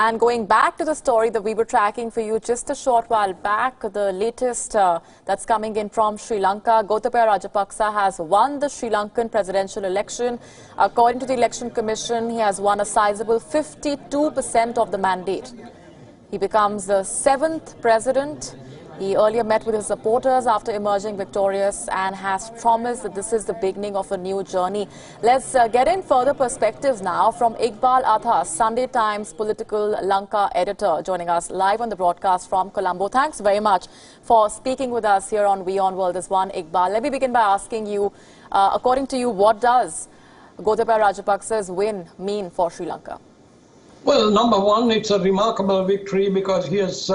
And going back to the story that we were tracking for you just a short while back, the latest that's coming in from Sri Lanka, Gotabaya Rajapaksa has won the Sri Lankan presidential election. According to the Election Commission, he has won a sizable 52% of the mandate. He becomes the 7th president. He earlier met with his supporters after emerging victorious and has promised that this is the beginning of a new journey. Let's get in further perspectives now from Iqbal Athas, Sunday Times political Lanka editor, joining us live on the broadcast from Colombo. Thanks very much for speaking with us here on WION World is One. Iqbal, let me begin by asking you, according to you, what does Gotabaya Rajapaksa's win mean for Sri Lanka? Well, number one, it's a remarkable victory because he has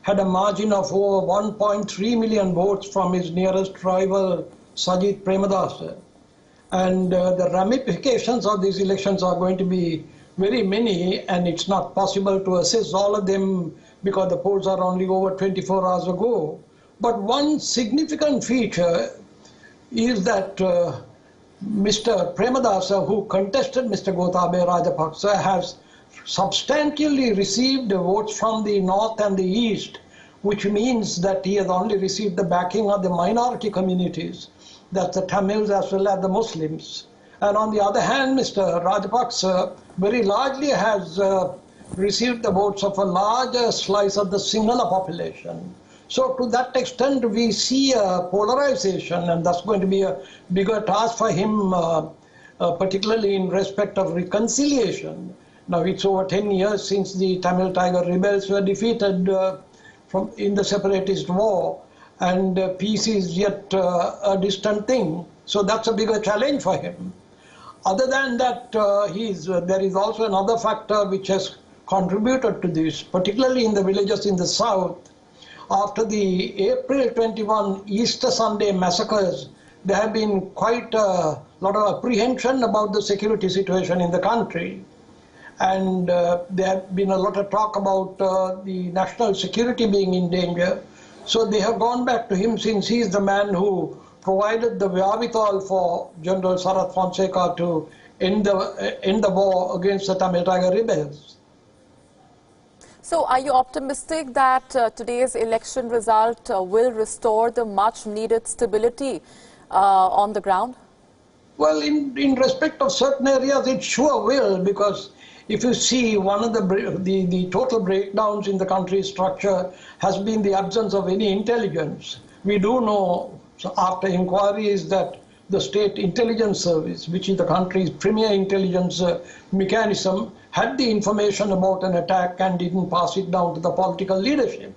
had a margin of over 1.3 million votes from his nearest rival, Sajith Premadasa. And the ramifications of these elections are going to be very many, and it's not possible to assess all of them because the polls are only over 24 hours ago. But one significant feature is that Mr. Premadasa, who contested Mr. Gotabaya Rajapaksa, has substantially received votes from the north and the east, which means that he has only received the backing of the minority communities, that's the Tamils as well as the Muslims. And on the other hand, Mr. Rajapaksa very largely has received the votes of a larger slice of the Sinhala population. So to that extent, we see a polarization, and that's going to be a bigger task for him, particularly in respect of reconciliation. Now, it's over 10 years since the Tamil Tiger rebels were defeated in the separatist war, and peace is yet a distant thing. So that's a bigger challenge for him. Other than that, there is also another factor which has contributed to this, particularly in the villages in the south. After the April 21 Easter Sunday massacres, there have been quite a lot of apprehension about the security situation in the country. And there have been a lot of talk about the national security being in danger. So they have gone back to him, since he is the man who provided the wherewithal for General Sarath Fonseca to end the war against the Tamil Tiger rebels. So are you optimistic that today's election result will restore the much needed stability on the ground? Well, in respect of certain areas, it sure will, because if you see, one of the total breakdowns in the country's structure has been the absence of any intelligence. We do know, after inquiries, that the State Intelligence Service, which is the country's premier intelligence mechanism, had the information about an attack and didn't pass it down to the political leadership.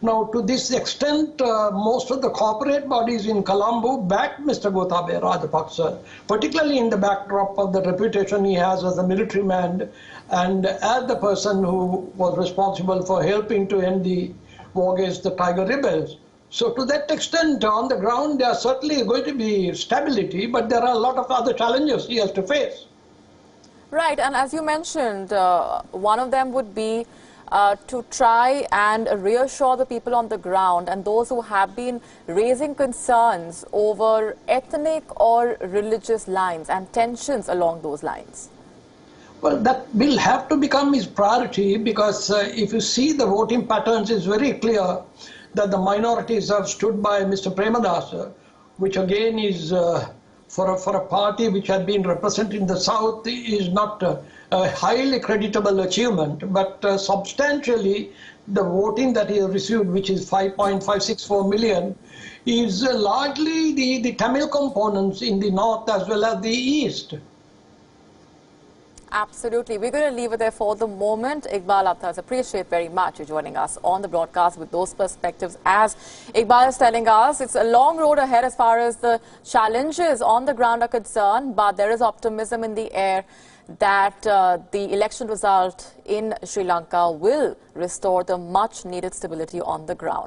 Now, to this extent, most of the corporate bodies in Colombo backed Mr. Gotabaya Rajapaksa, particularly in the backdrop of the reputation he has as a military man and as the person who was responsible for helping to end the war against the Tiger rebels. So to that extent, on the ground, there are certainly going to be stability, but there are a lot of other challenges he has to face. Right, and as you mentioned, one of them would be to try and reassure the people on the ground and those who have been raising concerns over ethnic or religious lines and tensions along those lines. Well, that will have to become his priority, because if you see the voting patterns, it's very clear that the minorities have stood by Mr. Premadasa, which again is for a party which had been represented in the south is not a highly creditable achievement, but substantially the voting that he has received, which is 5.564 million, is largely the Tamil components in the north as well as the east. Absolutely. We're going to leave it there for the moment. Iqbal Athas, appreciate very much you joining us on the broadcast with those perspectives. As Iqbal is telling us, it's a long road ahead as far as the challenges on the ground are concerned, but there is optimism in the air that the election result in Sri Lanka will restore the much needed stability on the ground.